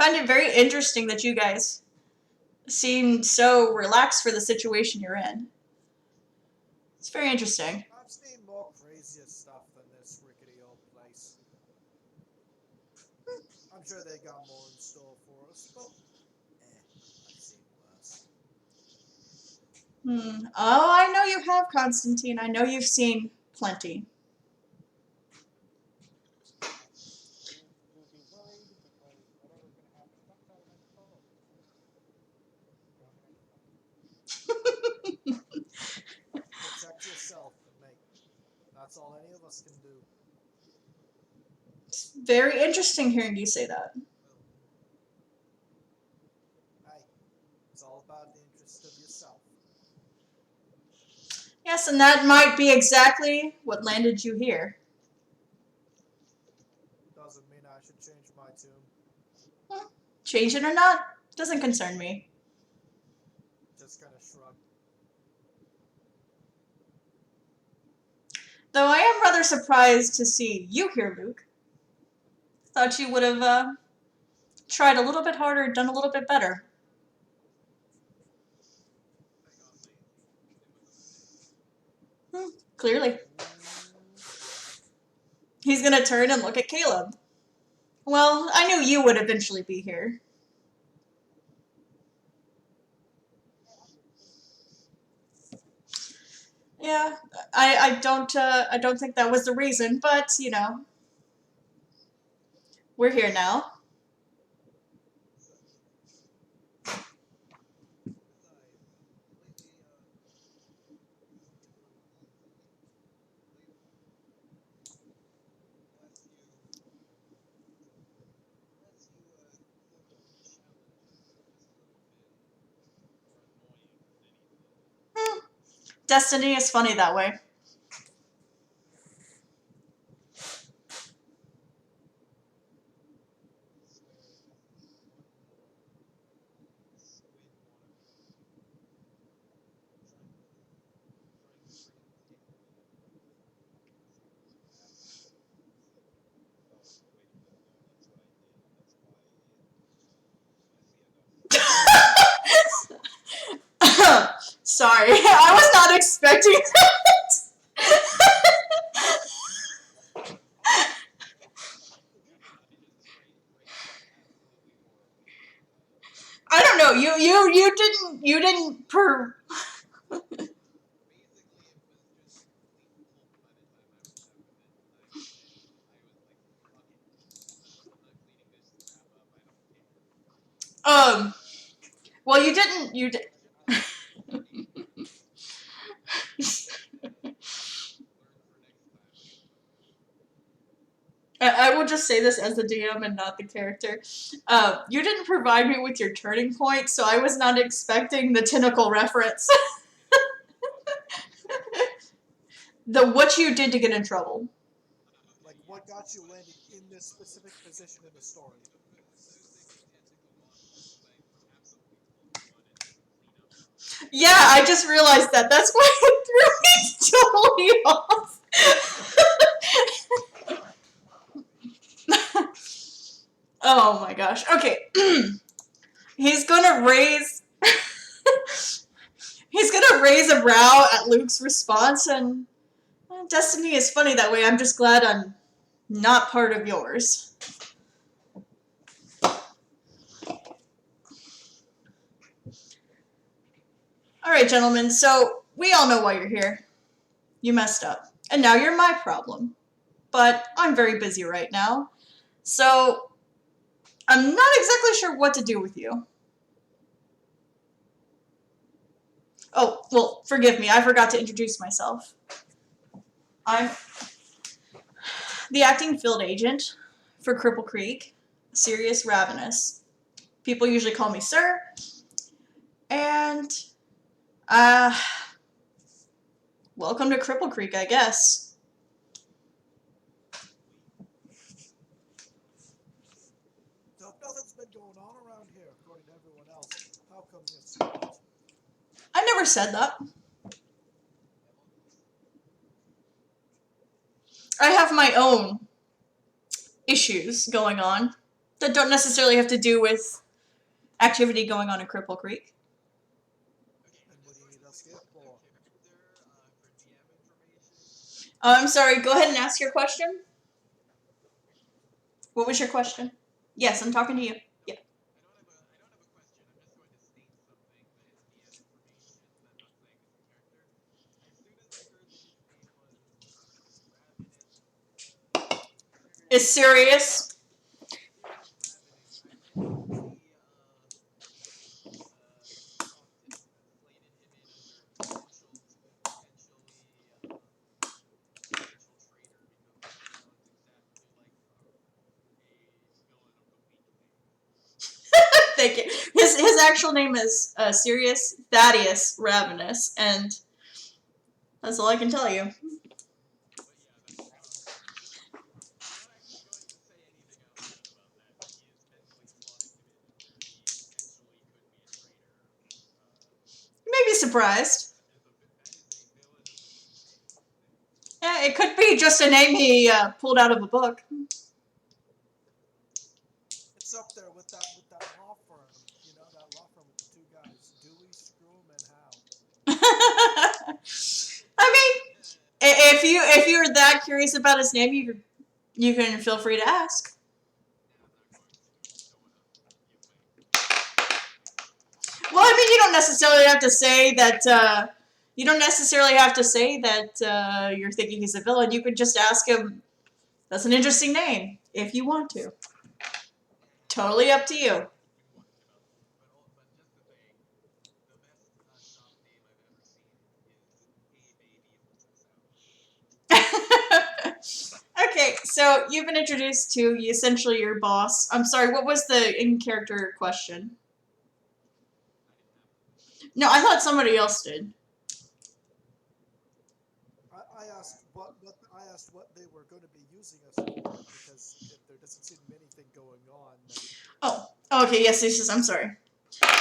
I find it very interesting that you guys seem so relaxed for the situation you're in. It's very interesting. I've seen more crazier stuff than this rickety old place. I'm sure they got more in store for us, but I've seen worse. Oh, I know you have, Constantine. I know you've seen plenty. Protect yourself, mate. That's all any of us can do. It's very interesting hearing you say that. Hey, it's all about the interest of yourself. Yes, and that might be exactly what landed you here. Doesn't mean I should change my tune. Change it or not, doesn't concern me. Just kind of shrug. Though I am rather surprised to see you here, Luke. Thought you would have tried a little bit harder, done a little bit better. Clearly. He's gonna turn and look at Caleb. Well, I knew you would eventually be here. Yeah, I don't think that was the reason, but we're here now. Destiny is funny that way. Sorry, I was not expecting that. know. You didn't well, you did. I will just say this as the DM and not the character. You didn't provide me with your turning point, so I was not expecting the tentacle reference. The what you did to get in trouble. Like, what got you landing in this specific position in the story? Yeah, I just realized that. That's why it threw me totally off. Oh my gosh. Okay. He's gonna raise he's gonna raise a brow at Luke's response, and destiny is funny that way. I'm just glad I'm not part of yours. Alright, gentlemen, so we all know why you're here. You messed up. And now you're my problem. But I'm very busy right now. So I'm not exactly sure what to do with you. Oh, well, forgive me, I forgot to introduce myself. I'm the acting field agent for Cripple Creek, Sirius Ravenous. People usually call me Sir. And, welcome to Cripple Creek, I guess. So if nothing's been going on around here, according to everyone else, how come you're silent? I never said that. I have my own issues going on that don't necessarily have to do with activity going on in Cripple Creek. And what do you need us here for? I'm sorry, go ahead and ask your question. What was your question? Yes, I'm talking to you. Yeah. Is serious? Thank you. His actual name is Sirius Thaddeus Ravenous, and that's all I can tell you. You may be surprised. Yeah, it could be just a name he pulled out of a book. It's up there with that law firm. You know, that law firm with the two guys, Dewey, Scroom, and Howe. I mean, if you're that curious about his name, you can feel free to ask. Well, I mean, you don't necessarily have to say that. You don't necessarily have to say that you're thinking he's a villain. You could just ask him. That's an interesting name, if you want to. Totally up to you. Okay, so you've been introduced to essentially your boss. I'm sorry, what was the in-character question? No, I thought somebody else did. I asked what they were going to be using us for, because if there doesn't seem to be anything going on, then Oh, okay, yes, I'm sorry. yeah.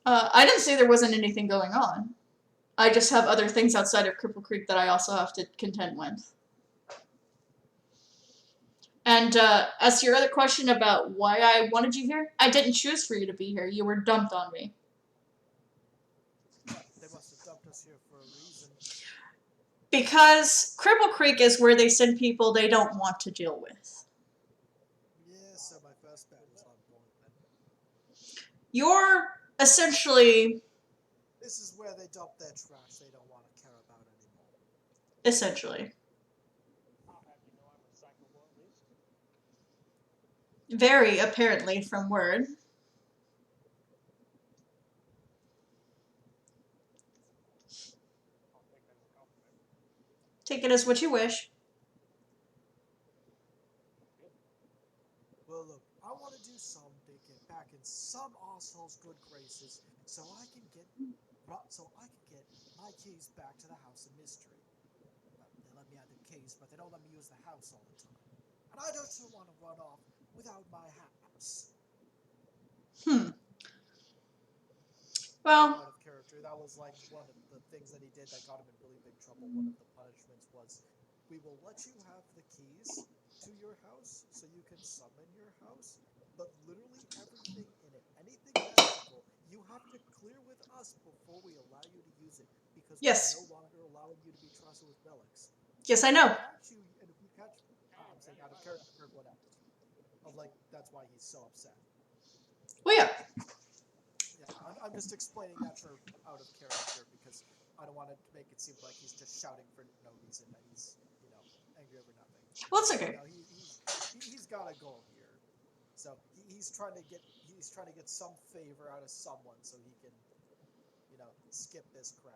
I didn't say there wasn't anything going on. I just have other things outside of Cripple Creek that I also have to contend with. And as to your other question about why I wanted you here, I didn't choose for you to be here. You were dumped on me. They must have dumped us here for a reason. Because Cripple Creek is where they send people they don't want to deal with. Yeah, so my first bet was on point then. You're essentially, This is where they dump their trash they don't want to care about anymore. essentially, I'll have you know I'm recyclable at least. very apparently from word. I'll take that as a compliment. Take it as what you wish. Good. Well, look, I want to do something to get back in some asshole's good graces, so I can get my keys back to the house of mystery. They let me have the keys, but they don't let me use the house all the time. And I don't want to run off without my house. Well, Out of character, that was like one of the things that he did that got him in really big trouble. One of the punishments was, we will let you have the keys to your house so you can summon your house, but literally everything in it, anything magical, you have to clear with us before we allow you to use it, because Yes. we're no longer allowing you to be trusted with relics. yes, I know. And if you catch, I'm saying out of character, whatever. Of like, that's why he's so upset. Well, yeah. Yeah, I'm just explaining that for out of character because I don't want to make it seem like he's just shouting for no reason that he's, angry over nothing. Well, it's okay. He's got a goal here, so he's trying to get some favor out of someone so he can, skip this crap.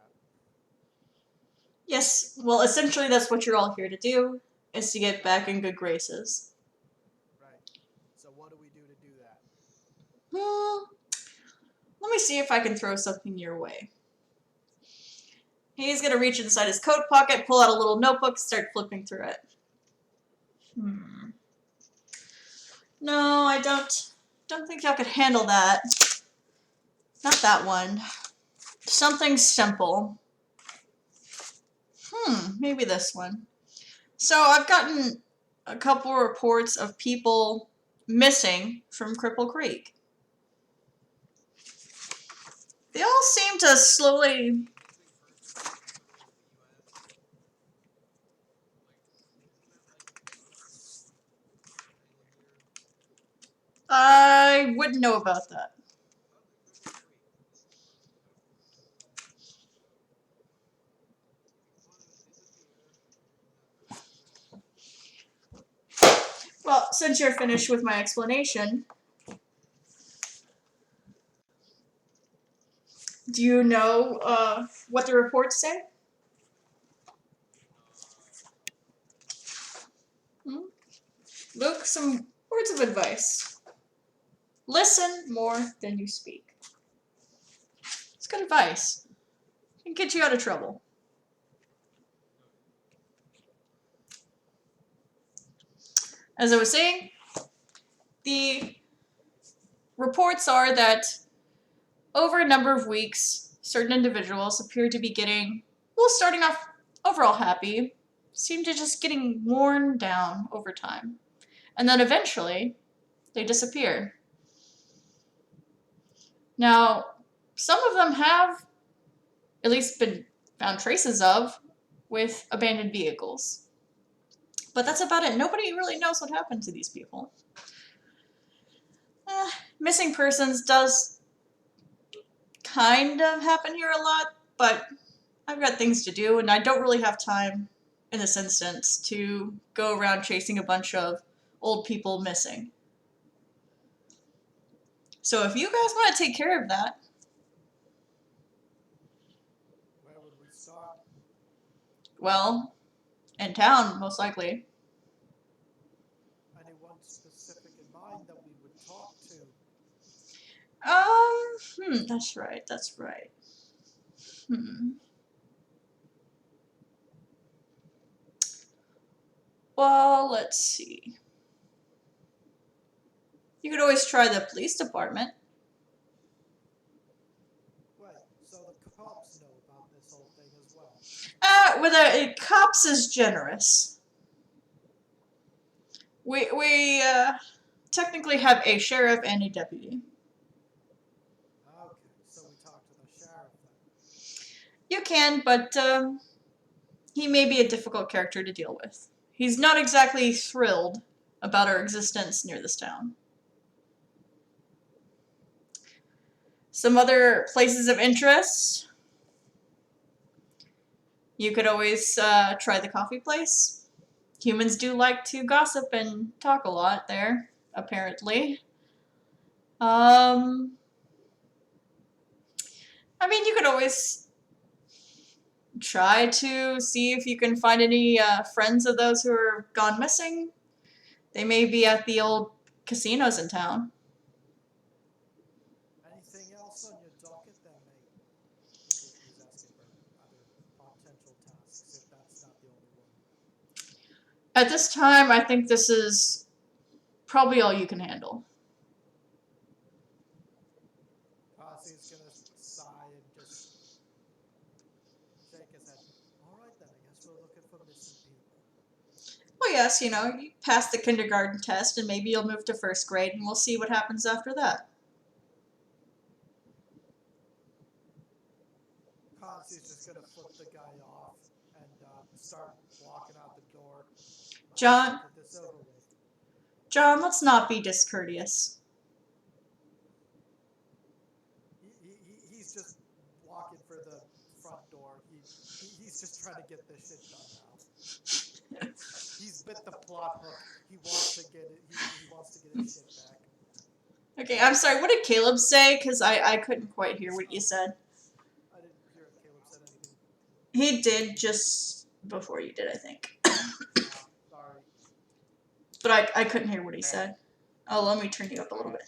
Yes, well, essentially that's what you're all here to do, is to get back in good graces. Right. So what do we do to do that? Let me see if I can throw something your way. He's gonna reach inside his coat pocket, pull out a little notebook, start flipping through it. No, I don't think y'all could handle that. Not that one. Something simple. Maybe this one. So I've gotten a couple reports of people missing from Cripple Creek. They all seem to slowly... I wouldn't know about that. Well, since you're finished with my explanation, do you know what the reports say? Luke, some words of advice. Listen more than you speak. It's good advice. It can get you out of trouble. As I was saying, the reports are that over a number of weeks, certain individuals appear to be getting, well, starting off overall happy, seem to just getting worn down over time. And then eventually, they disappear. Now, some of them have at least been found traces of with abandoned vehicles. But that's about it. Nobody really knows what happened to these people. Missing persons does kind of happen here a lot, but I've got things to do, and I don't really have time in this instance to go around chasing a bunch of old people missing. So if you guys want to take care of that... Where would we start? Well, in town, most likely. Anyone specific in mind that we would talk to? That's right. Well, let's see. You could always try the police department. Right, so the cops know about this whole thing as well. Cops is generous. We technically have a sheriff and a deputy. Okay, so we talk to the sheriff then. You can, but he may be a difficult character to deal with. He's not exactly thrilled about our existence near this town. Some other places of interest. You could always try the coffee place. Humans do like to gossip and talk a lot there, apparently. I mean, you could always try to see if you can find any friends of those who are gone missing. They may be at the old casinos in town. Anything else on your docket then, mate? He's asking for other potential tasks, if that's not the only one. At this time, I think this is probably all you can handle. Posse's gonna sigh and just shake his head. Alright then, I guess we're looking for missing people. Well, yes, you know, you pass the kindergarten test and maybe you'll move to first grade and we'll see what happens after that. Posse's just gonna flip the guy off and start walking out the door. John? Get this over with. John, let's not be discourteous. He's just walking for the front door. He's just trying to get this shit done now. He's bit the plot hook. He wants to get it. He wants to get his shit back. Okay, I'm sorry, what did Caleb say? Because I couldn't quite hear what you said. I didn't hear if Caleb said anything. He did just before you did, I think. Sorry. But I couldn't hear what he said. Oh, let me turn you up a little bit.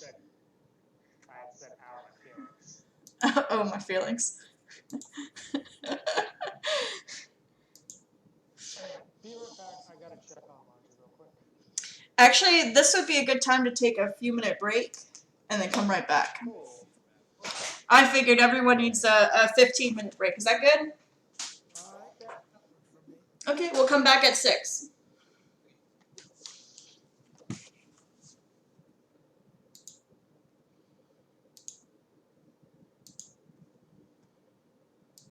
I said out my feelings. Oh, my feelings. Be right back. I gotta check on laundry real quick. Actually, this would be a good time to take a few minute break and then come right back. Cool. I figured everyone needs a 15-minute break. Is that good? Alright. Okay, we'll come back at 6.